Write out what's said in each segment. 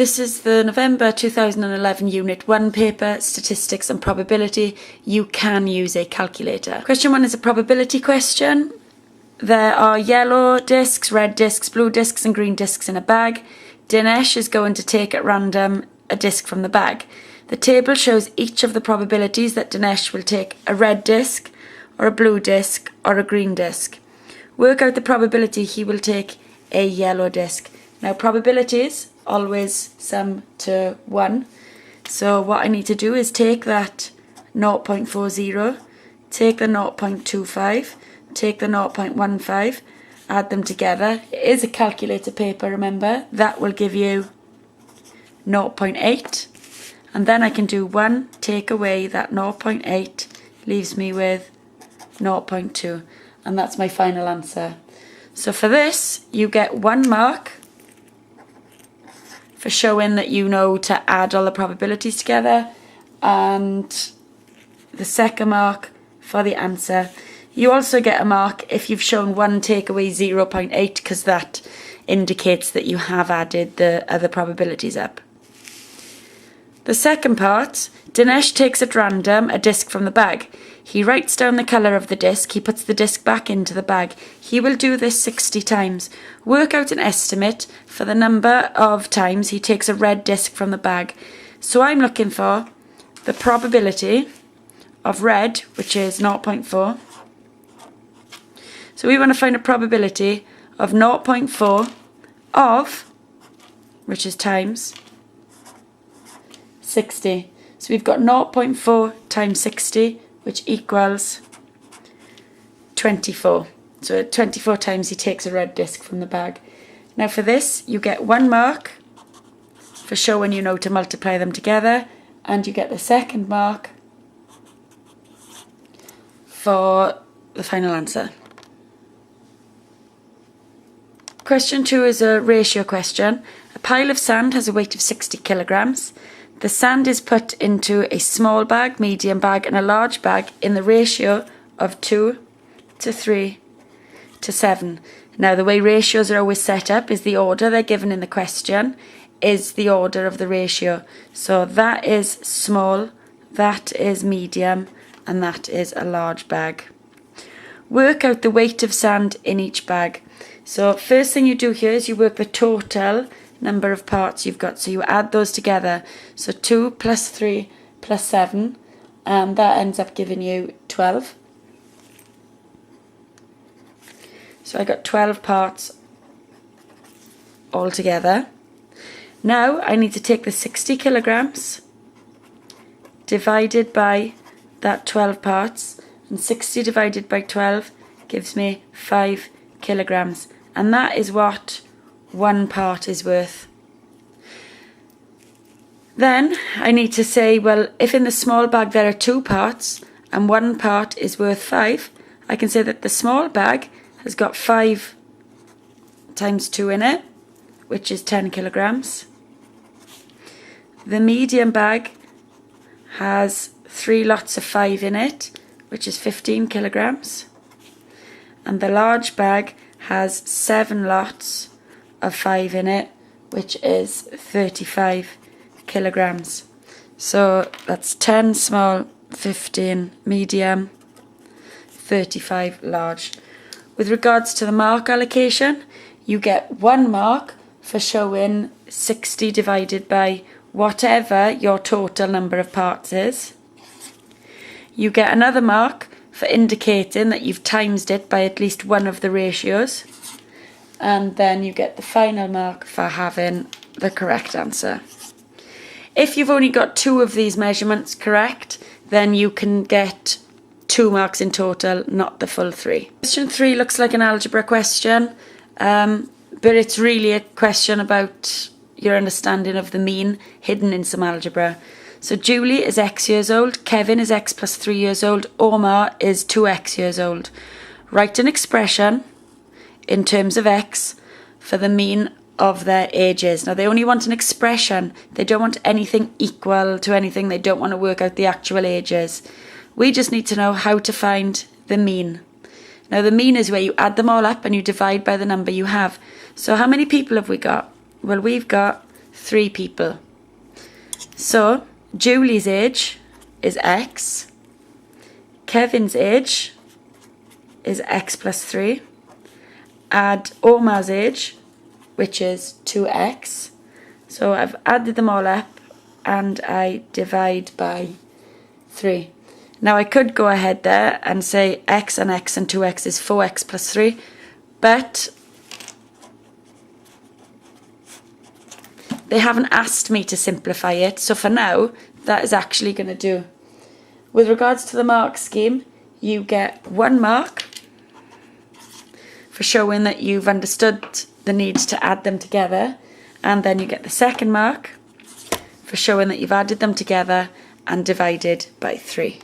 This is the November 2011 Unit 1 paper, Statistics and Probability. You can use a calculator. Question 1 is a probability question. There are yellow discs, red discs, blue discs and green discs in a bag. Dinesh is going to take at random a disc from the bag. The table shows each of the probabilities that Dinesh will take a red disc, or a blue disc, or a green disc. Work out the probability he will take a yellow disc. Now probabilities always sum to 1. So what I need to do is take that 0.40, take the 0.25, take the 0.15, add them together. It is a calculator paper, remember. That will give you 0.8. And then I can do 1, take away that 0.8, leaves me with 0.2. And that's my final answer. So for this, you get 1 mark for showing that you know to add all the probabilities together, and the second mark for the answer. You also get a mark if you've shown 1 take away 0.8, because that indicates that you have added the other probabilities up. The second part, Dinesh takes at random a disc from the bag. He writes down the colour of the disc, he puts the disc back into the bag. He will do this 60 times. Work out an estimate for the number of times he takes a red disc from the bag. So I'm looking for the probability of red, which is 0.4. So we want to find a probability of 0.4 of, which is times, 60. So we've got 0.4 times 60, which equals 24. So 24 times he takes a red disc from the bag. Now for this, you get 1 mark for showing you know to multiply them together, and you get the second mark for the final answer. Question 2 is a ratio question. A pile of sand has a weight of 60 kilograms. The sand is put into a small bag, medium bag and a large bag in the ratio of 2 to 3 to 7. Now the way ratios are always set up is the order they're given in the question is the order of the ratio. So that is small, that is medium and that is a large bag. Work out the weight of sand in each bag. So first thing you do here is you work the total number of parts you've got. So you add those together. So 2 plus 3 plus 7, and that ends up giving you 12. So I got 12 parts all together. Now I need to take the 60 kilograms divided by that 12 parts, and 60 divided by 12 gives me 5 kilograms, and that is what 1 part is worth. Then I need to say, well, if in the small bag there are 2 parts and 1 part is worth 5, I can say that the small bag has got 5 times 2 in it, which is 10 kilograms. The medium bag has 3 lots of 5 in it, which is 15 kilograms. And the large bag has 7 lots of 5 in it, which is 35 kilograms. So that's 10 small, 15 medium, 35 large. With regards to the mark allocation, you get 1 mark for showing 60 divided by whatever your total number of parts is. You get another mark for indicating that you've times it by at least one of the ratios. And then you get the final mark for having the correct answer. If you've only got 2 of these measurements correct, then you can get 2 marks in total, not the full 3. Question 3 looks like an algebra question, but it's really a question about your understanding of the mean hidden in some algebra. So Julie is X years old, Kevin is X plus 3 years old, Omar is 2X years old. Write an expression in terms of X for the mean of their ages. Now they only want an expression, they don't want anything equal to anything, they don't want to work out the actual ages. We just need to know how to find the mean. Now the mean is where you add them all up and you divide by the number you have. So how many people have we got? Well, we've got 3 people. So Julie's age is X. Kevin's age is X plus 3. Add Omar's age, which is 2X. So I've added them all up and I divide by 3. Now I could go ahead there and say X and 2X is 4X plus 3, but they haven't asked me to simplify it, so for now that is actually going to do. With regards to the mark scheme, you get 1 mark for showing that you've understood the need to add them together, and then you get the second mark for showing that you've added them together and divided by 3.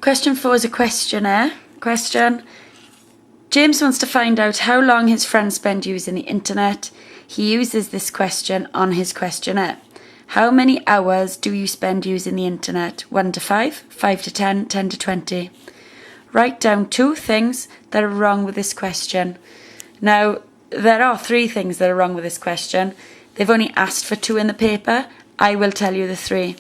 Question 4 is a questionnaire question. James wants to find out how long his friends spend using the internet. He uses this question on his questionnaire. How many hours do you spend using the internet? 1 to 5, 5 to 10, 10 to 20. Write down 2 things that are wrong with this question. Now, there are 3 things that are wrong with this question. They've only asked for 2 in the paper. I will tell you the 3.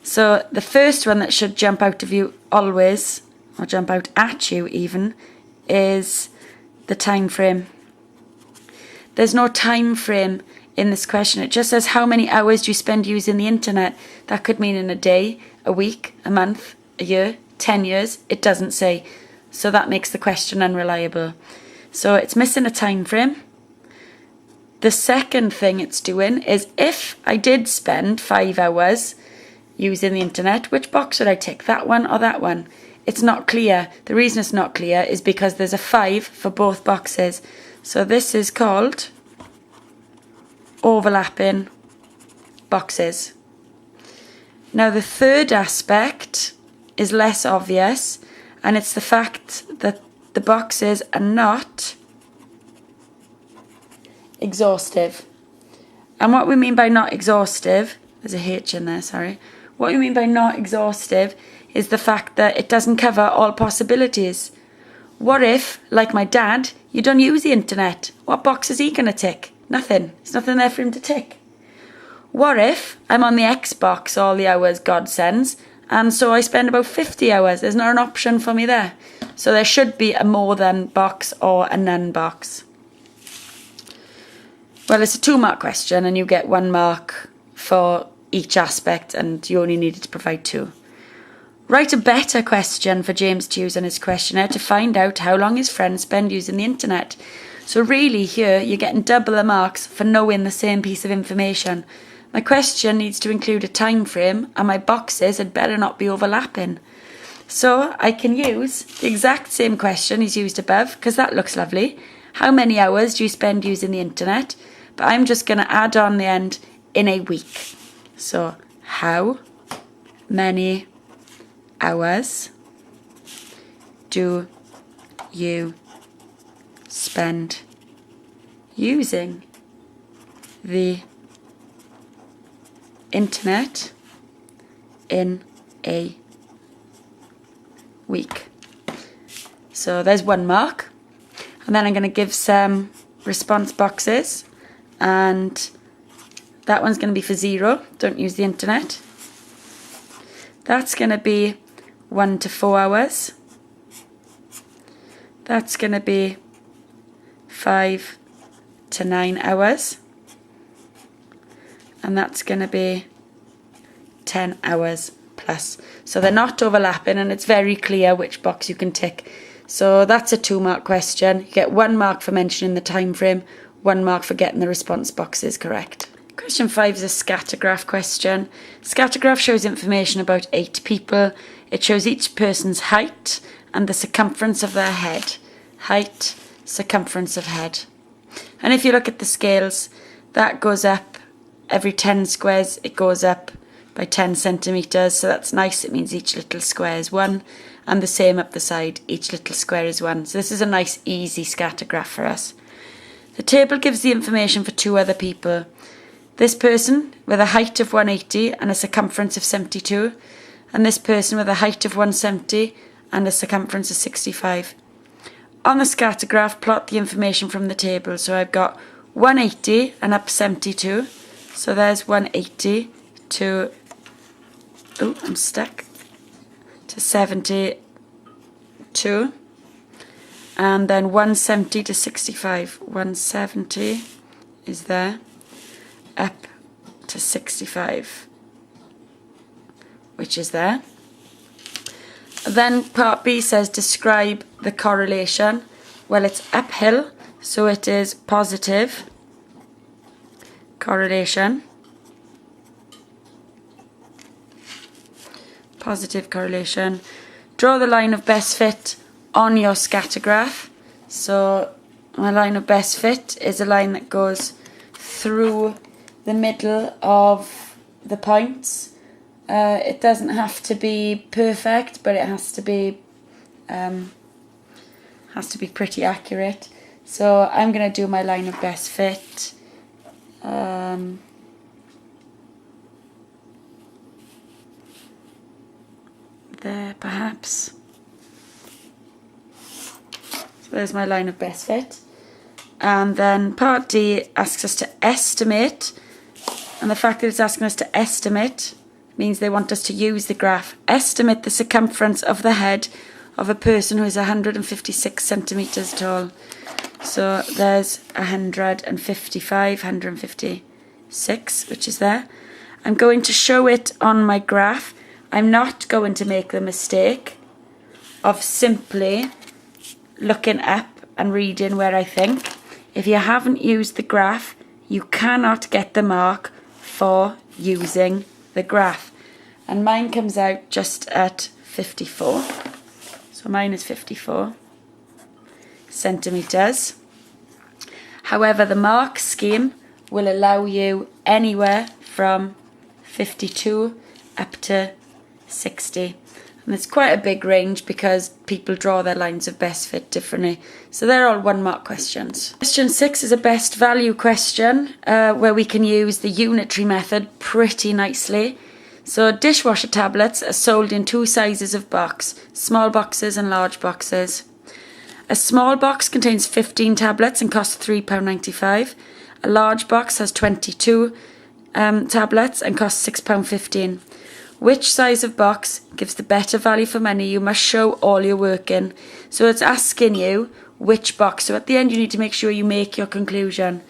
So the first one that should jump out of you always, or jump out at you even, is the time frame. There's no time frame in this question. It just says how many hours do you spend using the internet. That could mean in a day, a week, a month, a year, 10 years. It doesn't say. So that makes the question unreliable. So it's missing a time frame. The second thing it's doing is if I did spend 5 hours using the internet, which box should I tick? That one or that one? It's not clear. The reason it's not clear is because there's a 5 for both boxes. So this is called overlapping boxes. Now the third aspect is less obvious, and it's the fact that the boxes are not exhaustive. And what we mean by not exhaustive, there's a H in there, sorry. What we mean by not exhaustive is the fact that it doesn't cover all possibilities. What if, like my dad, you don't use the internet? What box is he going to tick? Nothing. There's nothing there for him to tick. What if I'm on the Xbox all the hours God sends, and so I spend about 50 hours? There's not an option for me there. So there should be a more than box or a none box. Well, it's a 2-mark question and you get 1 mark for each aspect, and you only needed to provide 2. Write a better question for James to use on his questionnaire to find out how long his friends spend using the internet. So really here you're getting double the marks for knowing the same piece of information. My question needs to include a time frame and my boxes had better not be overlapping. So I can use the exact same question he's used above, because that looks lovely. How many hours do you spend using the internet? But I'm just going to add on the end in a week. So how many hours do you spend using the internet in a week? So there's 1 mark, and then I'm going to give some response boxes, and that one's going to be for 0, don't use the internet. That's going to be 1 to 4 hours. That's going to be 5 to 9 hours. And that's going to be 10 hours plus. So they're not overlapping, and it's very clear which box you can tick. So that's a 2-mark question. You get 1 mark for mentioning the time frame, 1 mark for getting the response boxes correct. Question 5 is a scattergraph question. Scattergraph shows information about 8 people. It shows each person's height and the circumference of their head. Height, circumference of head. And if you look at the scales, that goes up every 10 squares. It goes up by 10 centimetres. So that's nice. It means each little square is 1. And the same up the side. Each little square is 1. So this is a nice, easy scattergraph for us. The table gives the information for 2 other people. This person with a height of 180 and a circumference of 72, and this person with a height of 170 and a circumference of 65. On the scattergraph, plot the information from the table. So I've got 180 and up 72, So there's 180 to, oh, I'm stuck, to 72. And then 170 to 65. 170 is there, up to 65, which is there. Then part B says describe the correlation. Well, it's uphill, so it is positive correlation. Positive correlation. Draw the line of best fit on your scatter graph. So my line of best fit is a line that goes through the middle of the points. It doesn't have to be perfect, but it has to be pretty accurate. So I'm going to do my line of best fit. There, perhaps. So there's my line of best fit. And then part D asks us to estimate. And the fact that it's asking us to estimate means they want us to use the graph. Estimate the circumference of the head of a person who is 156 centimetres tall. So there's 155, 156, which is there. I'm going to show it on my graph. I'm not going to make the mistake of simply looking up and reading where I think. If you haven't used the graph, you cannot get the mark for using the graph. And mine comes out just at 54. So mine is 54 centimetres. However, the mark scheme will allow you anywhere from 52 up to 60. And it's quite a big range because people draw their lines of best fit differently. So they're all 1 mark questions. Question 6 is a best value question where we can use the unitary method pretty nicely. So dishwasher tablets are sold in 2 sizes of box, small boxes and large boxes. A small box contains 15 tablets and costs £3.95. A large box has 22 tablets and costs £6.15. Which size of box gives the better value for money? You must show all your work in. So it's asking you which box. So at the end you need to make sure you make your conclusion.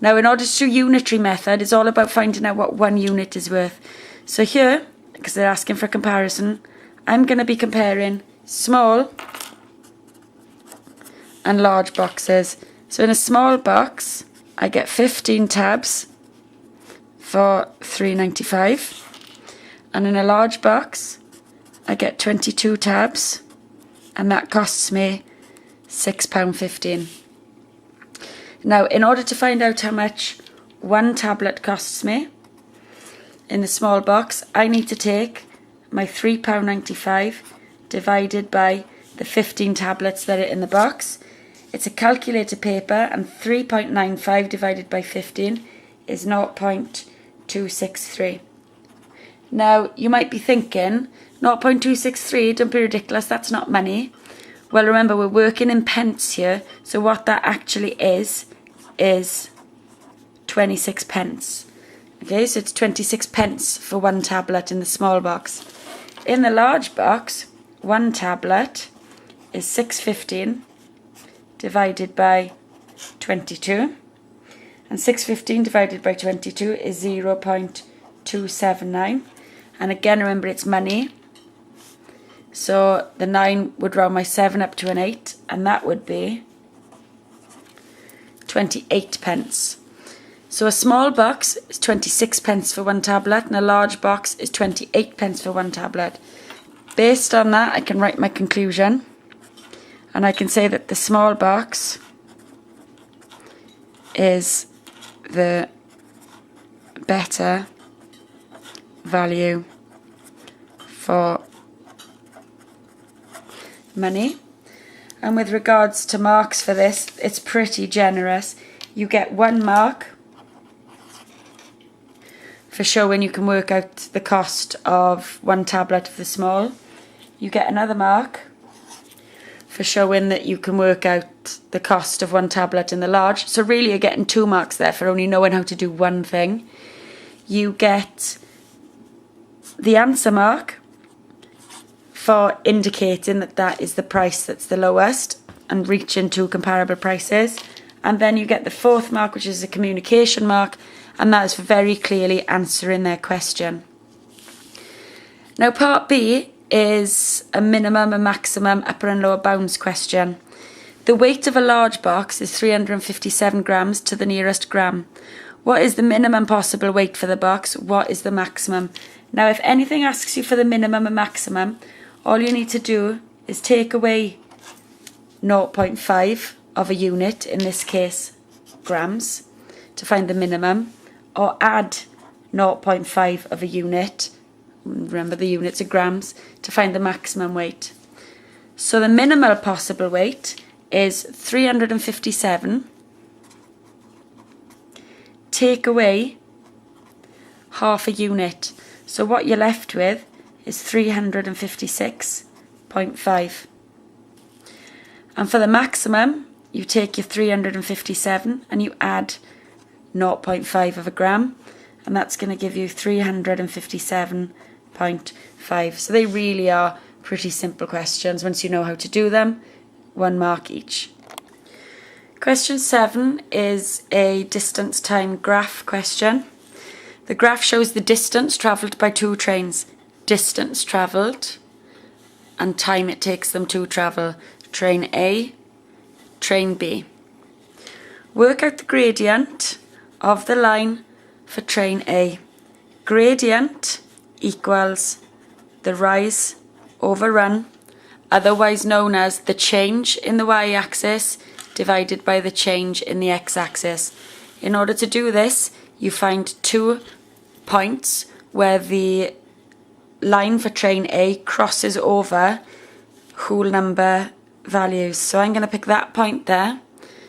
Now in order to do unitary method, it's all about finding out what 1 unit is worth. So here, because they're asking for a comparison, I'm going to be comparing small and large boxes. So in a small box, I get 15 tabs for £3.95. And in a large box, I get 22 tabs, and that costs me £6.15. Now, in order to find out how much 1 tablet costs me in the small box, I need to take my £3.95 divided by the 15 tablets that are in the box. It's a calculator paper, and 3.95 divided by 15 is 0.263. Now, you might be thinking, 0.263, don't be ridiculous, that's not money. Well, remember, we're working in pence here, so what that actually is 26 pence. Okay, so it's 26 pence for 1 tablet in the small box. In the large box, 1 tablet is £6.15 divided by 22. And 6.15 divided by 22 is 0.279. And again, remember, it's money. So the 9 would round my 7 up to an 8, and that would be 28 pence. So a small box is 26 pence for 1 tablet, and a large box is 28 pence for 1 tablet. Based on that, I can write my conclusion, and I can say that the small box is the better value for money. And with regards to marks for this, it's pretty generous. You get 1 mark for showing you can work out the cost of 1 tablet of the small. You get another mark for showing that you can work out the cost of 1 tablet in the large. So really you're getting 2 marks there for only knowing how to do one thing. you get the answer mark for indicating that that is the price that's the lowest and reaching two comparable prices. And then you get the fourth mark, which is a communication mark, and that is for very clearly answering their question. Now part B is a minimum and maximum upper and lower bounds question. The weight of a large box is 357 grams to the nearest gram. What is the minimum possible weight for the box? What is the maximum? Now, if anything asks you for the minimum and maximum, all you need to do is take away 0.5 of a unit, in this case grams, to find the minimum, or add 0.5 of a unit, remember the units are grams, to find the maximum weight. So the minimal possible weight is 357, take away half a unit. So what you're left with is 356.5. And for the maximum, you take your 357 and you add 0.5 of a gram, and that's going to give you 357.5. So they really are pretty simple questions once you know how to do them. 1 mark each. Question 7 is a distance time graph question. The graph shows the distance travelled by 2 trains. Distance travelled and time it takes them to travel. Train A, train B. Work out the gradient of the line for train A. Gradient equals the rise over run, otherwise known as the change in the y-axis divided by the change in the x-axis. In order to do this, you find 2 points where the line for train A crosses over whole number values. So I'm going to pick that point there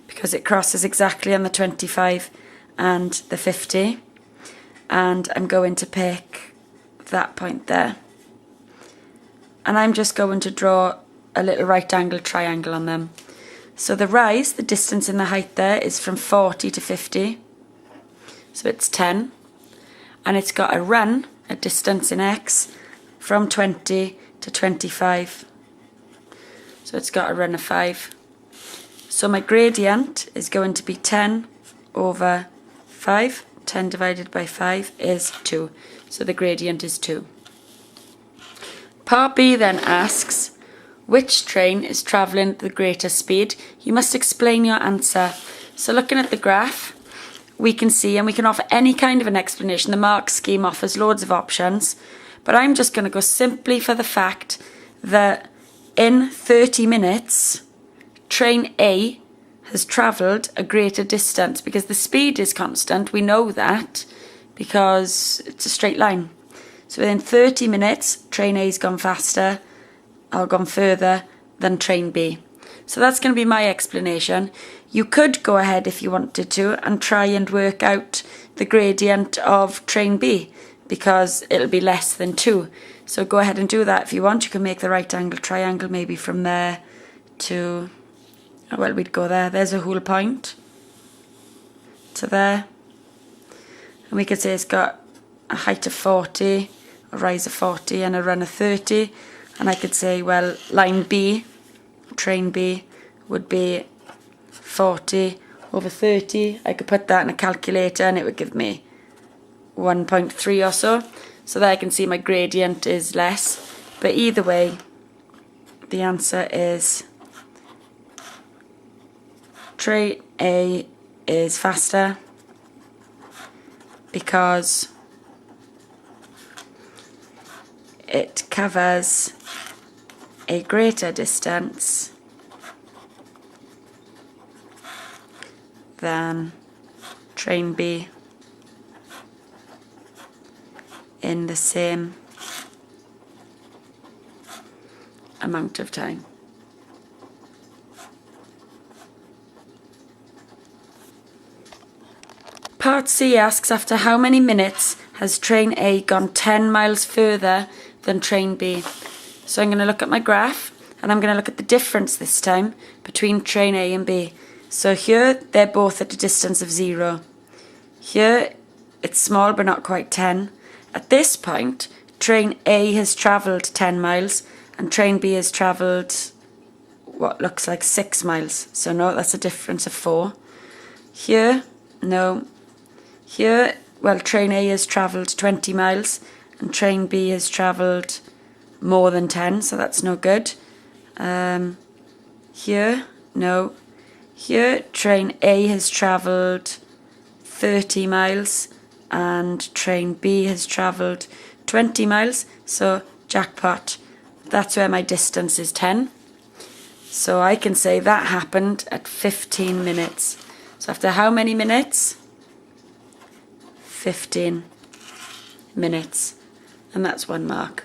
because it crosses exactly on the 25 and the 50. And I'm going to pick that point there. And I'm just going to draw a little right angle triangle on them. So the rise, the distance in the height there, is from 40 to 50. So it's 10. And it's got a run, a distance in x, from 20 to 25. So it's got a run of 5. So my gradient is going to be 10 over 5. 10 divided by 5 is 2. So the gradient is 2. Part B then asks, which train is travelling at the greatest speed? You must explain your answer. So looking at the graph, we can see, and we can offer any kind of an explanation. The mark scheme offers loads of options, but I'm just going to go simply for the fact that in 30 minutes, train A has travelled a greater distance because the speed is constant. We know that because it's a straight line. So within 30 minutes, train A's gone faster or gone further than train B. So that's going to be my explanation. You could go ahead if you wanted to and try and work out the gradient of train B because it'll be less than 2. So go ahead and do that if you want. You can make the right angle triangle maybe from there to, well, we'd go there. There's a whole point to there. And we could say it's got a height of 40, a rise of 40 and a run of 30. And I could say, well, line B, train B, would be 40 over 30. I could put that in a calculator and it would give me 1.3 or so. So there I can see my gradient is less. But either way, the answer is train A is faster because it covers a greater distance than train B in the same amount of time. Part C asks, after how many minutes has train A gone 10 miles further than train B? So I'm going to look at my graph and I'm going to look at the difference this time between train A and B. So here they're both at a distance of 0. Here it's small but not quite 10. At this point, train A has travelled 10 miles and train B has travelled what looks like 6 miles. So no, that's a difference of 4. Here, no. Here, well, train A has travelled 20 miles and train B has travelled more than 10, so that's no good. Here, no. Here, train A has travelled 30 miles and train B has travelled 20 miles, so jackpot. That's where my distance is 10. So I can say that happened at 15 minutes. So after how many minutes? 15 minutes. And that's 1 mark.